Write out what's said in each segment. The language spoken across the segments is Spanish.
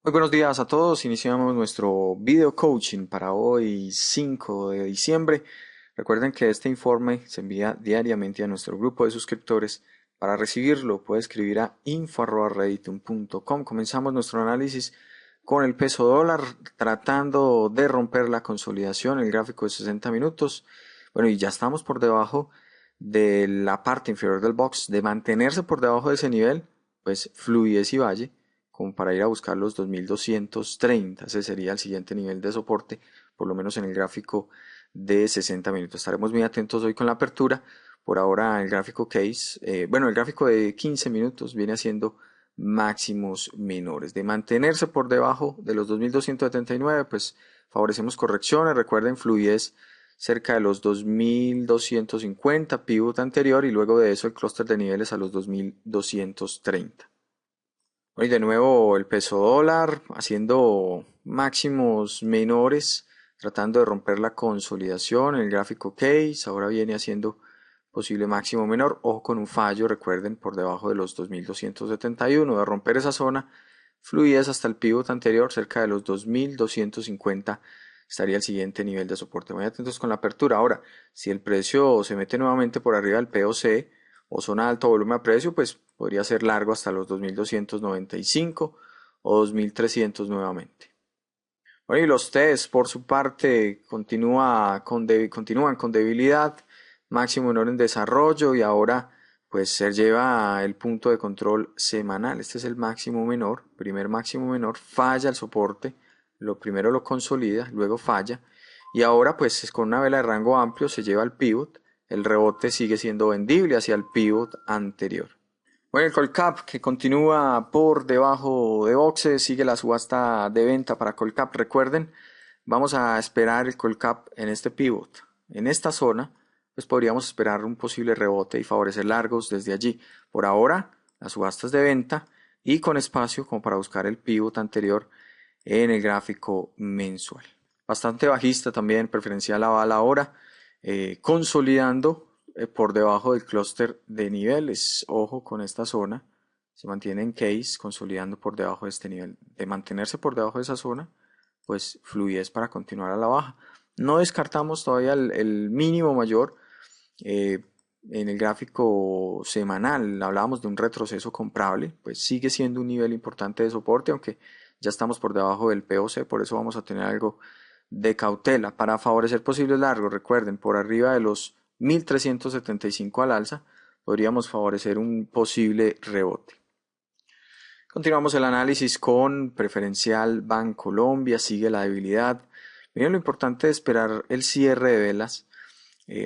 Muy buenos días a todos. Iniciamos nuestro video coaching para hoy 5 de diciembre. Recuerden que este informe se envía diariamente a nuestro grupo de suscriptores. Para recibirlo puede escribir a info@reditum.com. Comenzamos nuestro análisis con el peso dólar tratando de romper la consolidación, el gráfico de 60 minutos. Bueno, y ya estamos por debajo de la parte inferior del box. De mantenerse por debajo de ese nivel, pues fluidez y valle como para ir a buscar los 2230. Ese sería el siguiente nivel de soporte, por lo menos en el gráfico de 60 minutos. Estaremos muy atentos hoy con la apertura. Por ahora el gráfico case, el gráfico de 15 minutos viene haciendo máximos menores. De mantenerse por debajo de los 2279, pues favorecemos correcciones. Recuerden, fluidez cerca de los 2250, pivot anterior, y luego de eso el clúster de niveles a los 2230. Y de nuevo el peso dólar haciendo máximos menores, tratando de romper la consolidación. El gráfico case ahora viene haciendo posible máximo menor. Ojo con un fallo, recuerden, por debajo de los 2271. De romper esa zona, fluidez hasta el pivot anterior, cerca de los 2250 estaría el siguiente nivel de soporte. Muy atentos con la apertura. Ahora, si el precio se mete nuevamente por arriba del POC o zona de alto volumen a precio, pues podría ser largo hasta los 2295 o 2300 nuevamente. Bueno, y los TES por su parte continúan con debilidad, máximo menor en desarrollo, y ahora pues se lleva el punto de control semanal. Este es el máximo menor, primer máximo menor, falla el soporte, lo primero lo consolida, luego falla, y ahora pues con una vela de rango amplio se lleva el pivot. El rebote sigue siendo vendible hacia el pivot anterior. Bueno, el Colcap que continúa por debajo de boxes, sigue la subasta de venta para Colcap. Recuerden, vamos a esperar el Colcap en este pivot. En esta zona, pues podríamos esperar un posible rebote y favorecer largos desde allí. Por ahora, las subastas de venta y con espacio como para buscar el pivot anterior en el gráfico mensual. Bastante bajista también, preferencial a bala ahora, consolidando por debajo del clúster de niveles. Ojo con esta zona, se mantiene en case, consolidando por debajo de este nivel. De mantenerse por debajo de esa zona, pues fluidez para continuar a la baja. No descartamos todavía el mínimo mayor. eh, en el gráfico semanal hablábamos de un retroceso comprable, pues sigue siendo un nivel importante de soporte, aunque ya estamos por debajo del POC, por eso vamos a tener algo de cautela para favorecer posibles largos. Recuerden, por arriba de los 1375 al alza, podríamos favorecer un posible rebote. Continuamos el análisis con preferencial Bancolombia, sigue la debilidad. Miren lo importante de esperar el cierre de velas.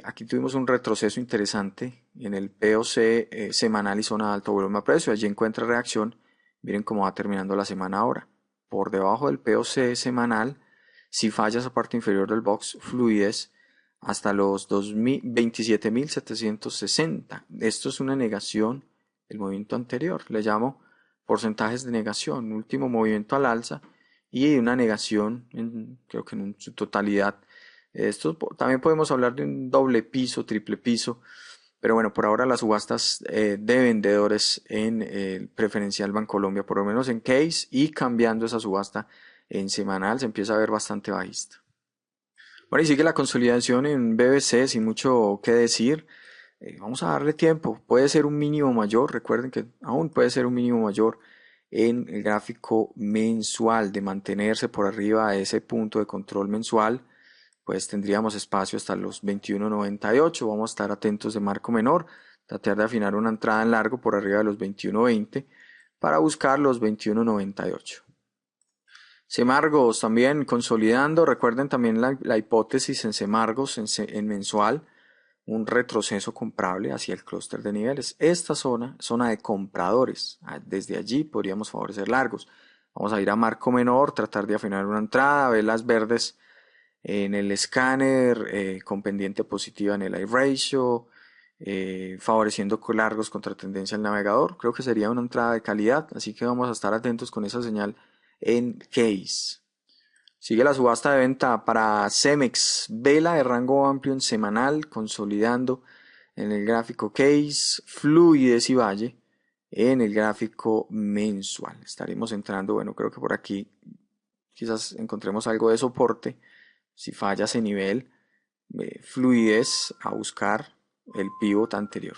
Aquí tuvimos un retroceso interesante en el POC semanal y zona de alto volumen a precio. Allí encuentra reacción. Miren cómo va terminando la semana ahora. Por debajo del POC semanal, si falla esa parte inferior del box, fluidez hasta los 27.760. Esto es una negación del movimiento anterior. Le llamo porcentajes de negación. Último movimiento al alza y una negación, creo que en su totalidad. Esto también podemos hablar de un doble piso, triple piso, pero bueno, por ahora las subastas de vendedores en el preferencial Bancolombia, por lo menos en case, y cambiando esa subasta en semanal, se empieza a ver bastante bajista. Bueno, y sigue la consolidación en BBC sin mucho que decir. Vamos a darle tiempo. Puede ser un mínimo mayor. Recuerden que aún puede ser un mínimo mayor en el gráfico mensual. De mantenerse por arriba de ese punto de control mensual, pues tendríamos espacio hasta los 21.98. Vamos a estar atentos de marco menor. Tratar de afinar una entrada en largo por arriba de los 21.20 para buscar los 21.98. Semargos también consolidando. Recuerden también la hipótesis en Semargos en mensual, un retroceso comprable hacia el clúster de niveles. Esta zona de compradores. Desde allí podríamos favorecer largos. Vamos a ir a marco menor, tratar de afinar una entrada, velas verdes en el escáner, con pendiente positiva en el eye ratio, favoreciendo largos contra tendencia al navegador. Creo que sería una entrada de calidad, así que vamos a estar atentos con esa señal en case. Sigue la subasta de venta para Cemex, vela de rango amplio en semanal, consolidando en el gráfico case, fluidez y valle. en el gráfico mensual. Estaremos entrando, bueno, creo que por aquí quizás encontremos algo de soporte. Si falla ese nivel, fluidez a buscar el pivot anterior.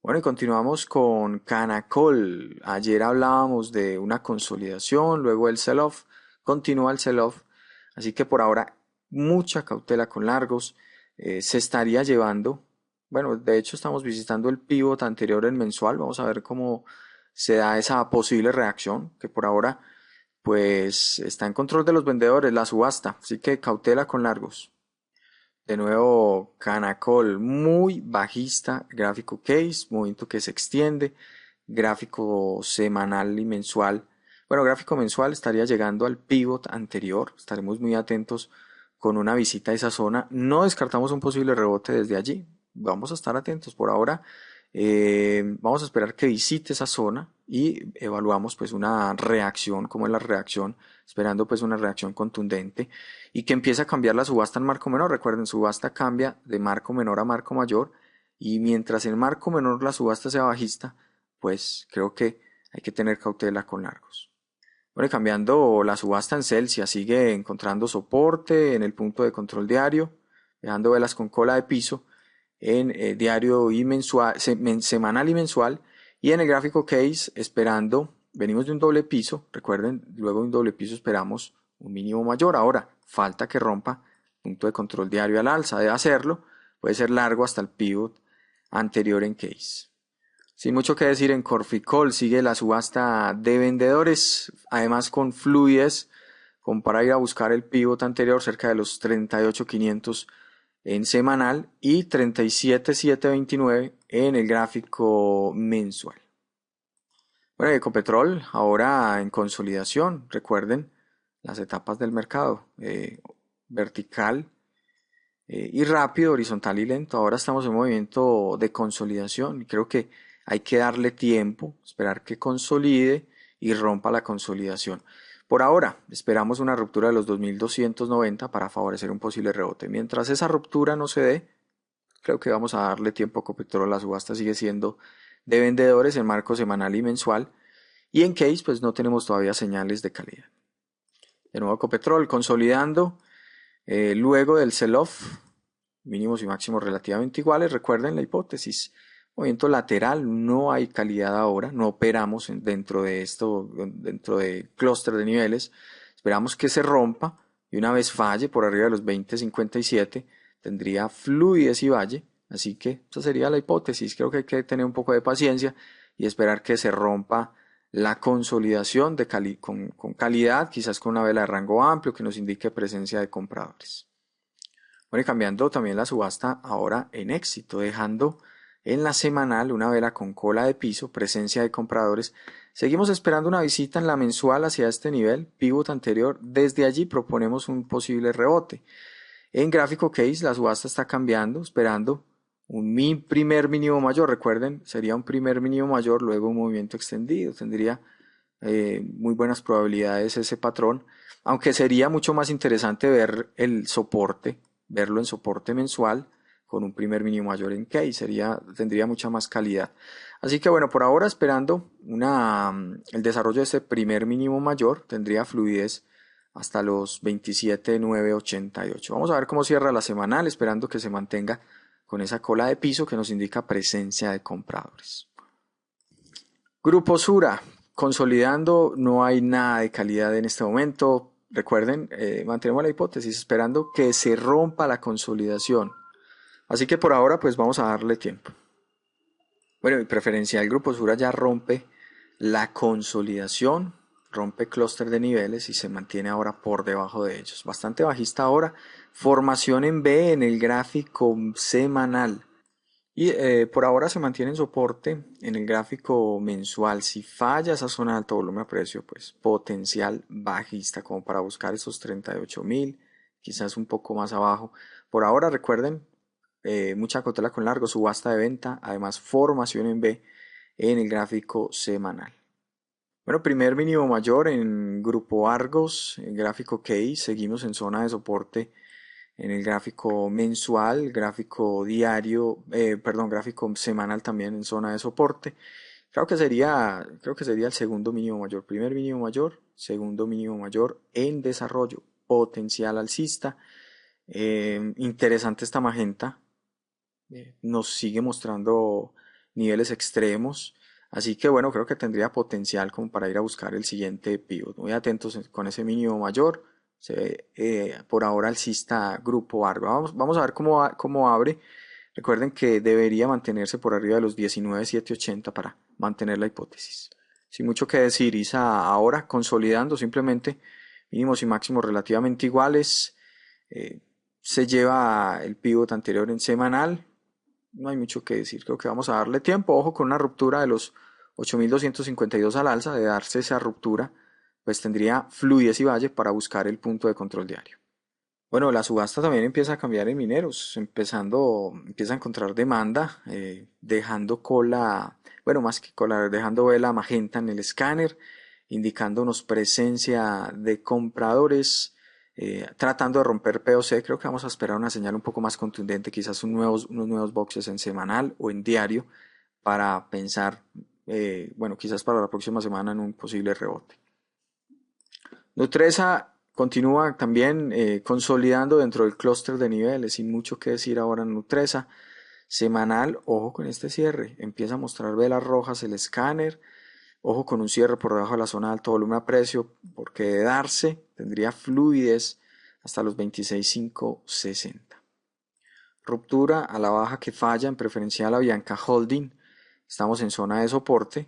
Bueno, y continuamos con Canacol. Ayer hablábamos de una consolidación, luego el sell-off, continúa el sell-off, así que por ahora mucha cautela con largos. Se estaría llevando, bueno, de hecho estamos visitando el pivot anterior en mensual, vamos a ver cómo se da esa posible reacción, que por ahora pues está en control de los vendedores, la subasta, así que cautela con largos. De nuevo, Canacol, muy bajista, gráfico case, movimiento que se extiende, gráfico semanal y mensual. Bueno, gráfico mensual estaría llegando al pivot anterior, estaremos muy atentos con una visita a esa zona. No descartamos un posible rebote desde allí, vamos a estar atentos. Por ahora, vamos a esperar que visite esa zona y evaluamos pues una reacción, como es la reacción, esperando pues una reacción contundente y que empiece a cambiar la subasta en marco menor. Recuerden, subasta cambia de marco menor a marco mayor y mientras en marco menor la subasta sea bajista, pues creo que hay que tener cautela con largos. Bueno, y cambiando la subasta en Celsius, sigue encontrando soporte en el punto de control diario, dejando velas con cola de piso en diario y mensual, semanal y mensual, y en el gráfico case esperando, venimos de un doble piso, recuerden, luego de un doble piso esperamos un mínimo mayor. Ahora falta que rompa punto de control diario al alza. De hacerlo puede ser largo hasta el pivot anterior en case. Sin mucho que decir, en Corficol sigue la subasta de vendedores, además con fluidez, como para ir a buscar el pivot anterior cerca de los 38.500 en semanal y 37.729 en el gráfico mensual. Bueno, Ecopetrol ahora en consolidación, recuerden las etapas del mercado, vertical y rápido, horizontal y lento. Ahora estamos en movimiento de consolidación y creo que hay que darle tiempo, esperar que consolide y rompa la consolidación. Por ahora, esperamos una ruptura de los 2290 para favorecer un posible rebote. Mientras esa ruptura no se dé, creo que vamos a darle tiempo a Ecopetrol. La subasta sigue siendo de vendedores en marco semanal y mensual. Y en case, pues no tenemos todavía señales de calidad. De nuevo, Ecopetrol consolidando. Luego del sell-off, mínimos y máximos relativamente iguales. Recuerden la hipótesis. Movimiento lateral, no hay calidad ahora, no operamos dentro de esto, dentro de clúster de niveles. Esperamos que se rompa y una vez falle por arriba de los 20.57 tendría fluidez y valle. Así que esa sería la hipótesis. Creo que hay que tener un poco de paciencia y esperar que se rompa la consolidación con calidad, quizás con una vela de rango amplio que nos indique presencia de compradores. Bueno, y cambiando también la subasta ahora en éxito, dejando en la semanal una vela con cola de piso, presencia de compradores. Seguimos esperando una visita en la mensual hacia este nivel, pivot anterior. Desde allí proponemos un posible rebote. En gráfico case la subasta está cambiando, esperando un primer mínimo mayor. Recuerden, sería un primer mínimo mayor, luego un movimiento extendido. Tendría muy buenas probabilidades ese patrón, aunque sería mucho más interesante ver el soporte, verlo en soporte mensual con un primer mínimo mayor en case, tendría mucha más calidad. Así que bueno, por ahora esperando el desarrollo de ese primer mínimo mayor, tendría fluidez hasta los 27.988. Vamos a ver cómo cierra la semanal, esperando que se mantenga con esa cola de piso que nos indica presencia de compradores. Grupo Sura, consolidando, no hay nada de calidad en este momento. Recuerden, mantenemos la hipótesis esperando que se rompa la consolidación. Así que por ahora pues vamos a darle tiempo. Bueno, mi preferencia del Grupo Sura ya rompe la consolidación, rompe clúster de niveles y se mantiene ahora por debajo de ellos. Bastante bajista ahora. Formación en B en el gráfico semanal. Y por ahora se mantiene en soporte en el gráfico mensual. Si falla esa zona de alto volumen a precio, pues potencial bajista como para buscar esos 38.000, quizás un poco más abajo. Por ahora recuerden, mucha cautela con largo, subasta de venta, además formación en B en el gráfico semanal. Bueno, primer mínimo mayor en grupo Argos, en gráfico case, seguimos en zona de soporte en el gráfico mensual, gráfico diario, gráfico semanal también en zona de soporte. creo que sería el segundo mínimo mayor, primer mínimo mayor, segundo mínimo mayor en desarrollo, potencial alcista. Interesante esta magenta, nos sigue mostrando niveles extremos, así que bueno, creo que tendría potencial como para ir a buscar el siguiente pivot. Muy atentos con ese mínimo mayor. Se ve por ahora alcista grupo Argo. Vamos a ver cómo abre. Recuerden que debería mantenerse por arriba de los 19,780 para mantener la hipótesis. Sin mucho que decir, ISA ahora consolidando simplemente mínimos y máximos relativamente iguales. Eh, Se lleva el pivot anterior en semanal. No hay mucho que decir, creo que vamos a darle tiempo. Ojo con una ruptura de los 8.252 al alza. De darse esa ruptura, pues tendría fluidez y valle para buscar el punto de control diario. Bueno, la subasta también empieza a cambiar en mineros, empieza a encontrar demanda, dejando cola, bueno, más que cola, dejando vela magenta en el escáner, indicándonos presencia de compradores, tratando de romper POC. Creo que vamos a esperar una señal un poco más contundente, quizás unos nuevos boxes en semanal o en diario, para pensar, bueno, quizás para la próxima semana en un posible rebote. Nutresa continúa también consolidando dentro del clúster de niveles, sin mucho que decir ahora en Nutresa. Semanal, ojo con este cierre, empieza a mostrar velas rojas el escáner, ojo con un cierre por debajo de la zona de alto volumen a precio, porque de darse tendría fluidez hasta los 26,560. Ruptura a la baja que falla en preferencial a Bianca Holding, estamos en zona de soporte.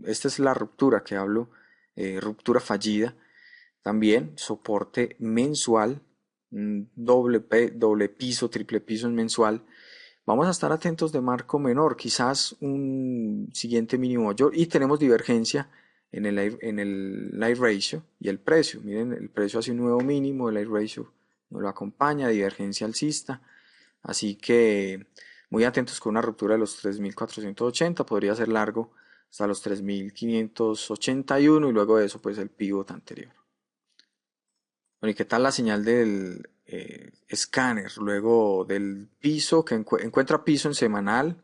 Esta es la ruptura que hablo, ruptura fallida. También soporte mensual, doble piso, triple piso en mensual. Vamos a estar atentos de marco menor, quizás un siguiente mínimo mayor. Y tenemos divergencia en el live ratio y el precio. Miren, el precio hace un nuevo mínimo, el live ratio no lo acompaña, divergencia alcista. Así que muy atentos con una ruptura de los 3.480, podría ser largo hasta los 3.581 y luego de eso pues el pivot anterior. Bueno, ¿y qué tal la señal del escáner? Luego del piso, que encuentra piso en semanal.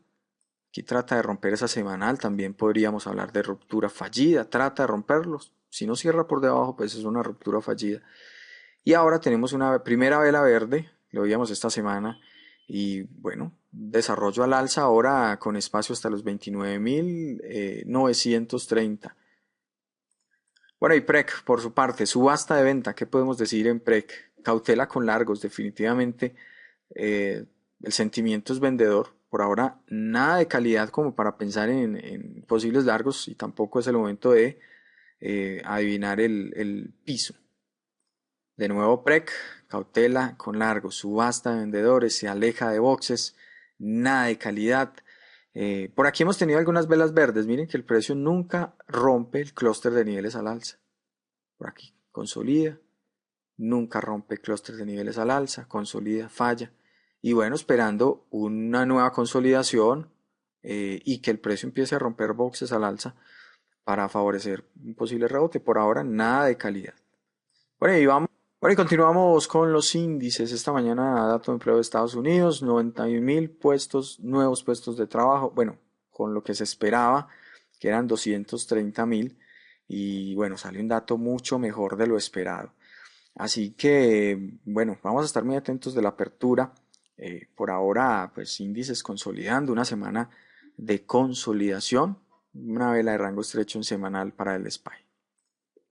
Aquí trata de romper esa semanal. También podríamos hablar de ruptura fallida. Trata de romperlos. Si no cierra por debajo, pues es una ruptura fallida. Y ahora tenemos una primera vela verde. Lo veíamos esta semana. Y bueno, desarrollo al alza ahora con espacio hasta los 29.930. Bueno, y PREC, por su parte, subasta de venta, ¿qué podemos decir en PREC? Cautela con largos, definitivamente eh, el sentimiento es vendedor. Por ahora, nada de calidad como para pensar en posibles largos y tampoco es el momento de adivinar el piso. De nuevo, PREC, cautela con largos, subasta de vendedores, se aleja de boxes, nada de calidad. Por aquí hemos tenido algunas velas verdes. Miren que el precio nunca rompe el clúster de niveles al alza. Por aquí, consolida, nunca rompe clúster de niveles al alza, consolida, falla. Y bueno, esperando una nueva consolidación y que el precio empiece a romper boxes al alza para favorecer un posible rebote. Por ahora, nada de calidad. Bueno, y vamos. Bueno, y continuamos con los índices. Esta mañana, dato de empleo de Estados Unidos, 91.000 puestos, nuevos puestos de trabajo. Bueno, con lo que se esperaba, que eran 230.000. Y bueno, sale un dato mucho mejor de lo esperado. Así que, bueno, vamos a estar muy atentos de la apertura. Por ahora, pues índices consolidando, una semana de consolidación, una vela de rango estrecho en semanal para el SPY.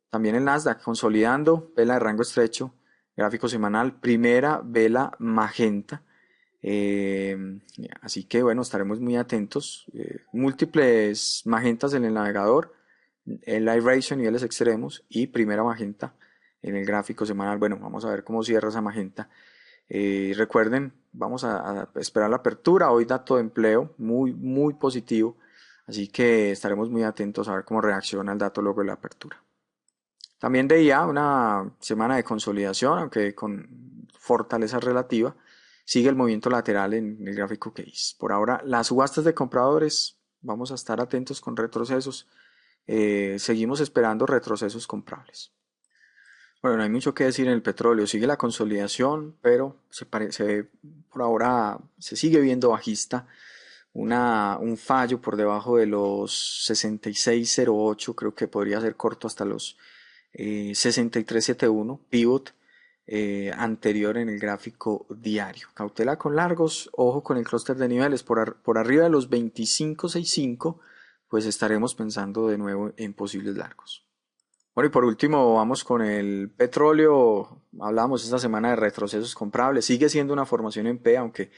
También el Nasdaq consolidando, vela de rango estrecho, gráfico semanal, primera vela magenta. Eh, Así que bueno, estaremos muy atentos. Múltiples magentas en el navegador, el live ratio a niveles extremos y primera magenta en el gráfico semanal. Bueno, vamos a ver cómo cierra esa magenta. Recuerden, vamos a esperar la apertura. Hoy dato de empleo muy positivo. Así que estaremos muy atentos a ver cómo reacciona el dato luego de la apertura. También de IA, una semana de consolidación, aunque con fortaleza relativa, sigue el movimiento lateral en el gráfico case. Por ahora, las subastas de compradores, vamos a estar atentos con retrocesos. Seguimos esperando retrocesos comprables. Bueno, no hay mucho que decir en el petróleo, sigue la consolidación, pero por ahora se sigue viendo bajista. un fallo por debajo de los 66.08, creo que podría ser corto hasta los 63.71, pivot anterior en el gráfico diario. Cautela con largos, ojo con el clúster de niveles por arriba de los 25.65, pues estaremos pensando de nuevo en posibles largos. Bueno, y por último vamos con el petróleo. Hablamos esta semana de retrocesos comprables. Sigue siendo una formación en P, aunque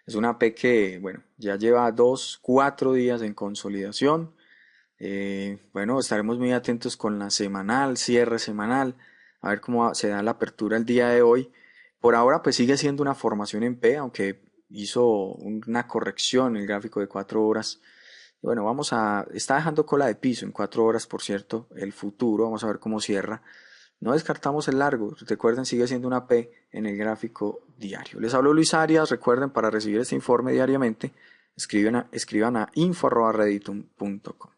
es una P que, bueno, ya lleva 4 días en consolidación. Bueno, estaremos muy atentos con la semanal, cierre semanal, a ver cómo se da la apertura el día de hoy. Por ahora, pues sigue siendo una formación en P, aunque hizo una corrección en el gráfico de 4 horas. Bueno, está dejando cola de piso en 4 horas, por cierto, el futuro, vamos a ver cómo cierra. No descartamos el largo, recuerden, sigue siendo una P en el gráfico diario. Les habló Luis Arias, recuerden, para recibir este informe diariamente, escriban a info@reditum.com.